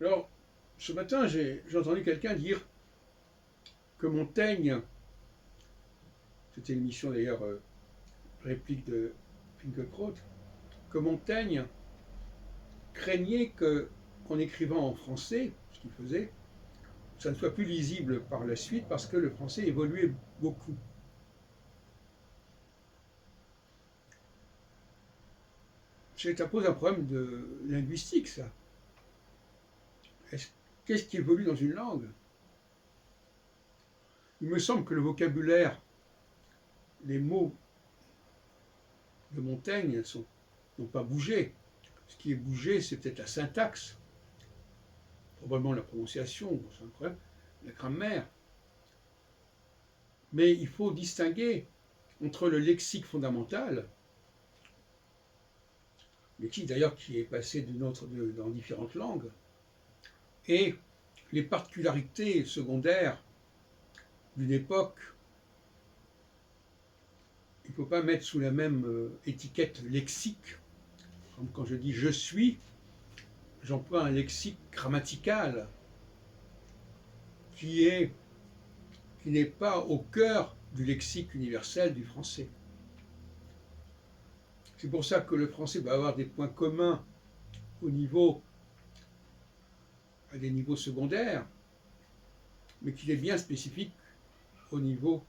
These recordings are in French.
Alors, ce matin, j'ai entendu quelqu'un dire que Montaigne, c'était une émission d'ailleurs, réplique de Finkielkraut, que Montaigne craignait qu'en écrivant en français, ce qu'il faisait, ça ne soit plus lisible par la suite parce que le français évoluait beaucoup. Ça pose un problème de linguistique, ça. Qu'est-ce qui évolue dans une langue? Il me semble que le vocabulaire, les mots de Montaigne n'ont pas bougé. Ce qui est bougé, c'est peut-être la syntaxe, probablement la prononciation, c'est un problème, la grammaire. Mais il faut distinguer entre le lexique fondamental, lexique d'ailleurs qui est passé dans différentes langues, et les particularités secondaires d'une époque. Il ne faut pas mettre sous la même étiquette lexique. Comme quand je dis je suis, j'emploie un lexique grammatical qui n'est pas au cœur du lexique universel du français. C'est pour ça que le français va avoir des points communs à des niveaux secondaires, mais qu'il est bien spécifique au niveau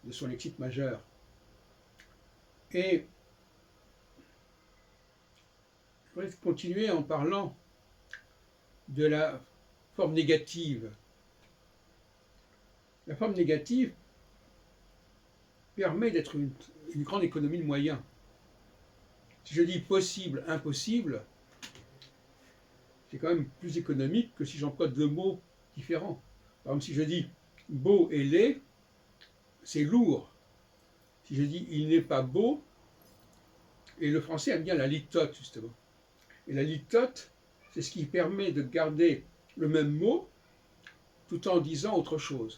de son lexique majeur. Et je voudrais continuer en parlant de la forme négative. La forme négative permet d'être une grande économie de moyens. Si je dis possible, impossible, c'est quand même plus économique que si j'emploie deux mots différents. Par exemple, si je dis beau et laid, c'est lourd. Si je dis il n'est pas beau, et le français aime bien la litote, justement. Et la litote, c'est ce qui permet de garder le même mot tout en disant autre chose.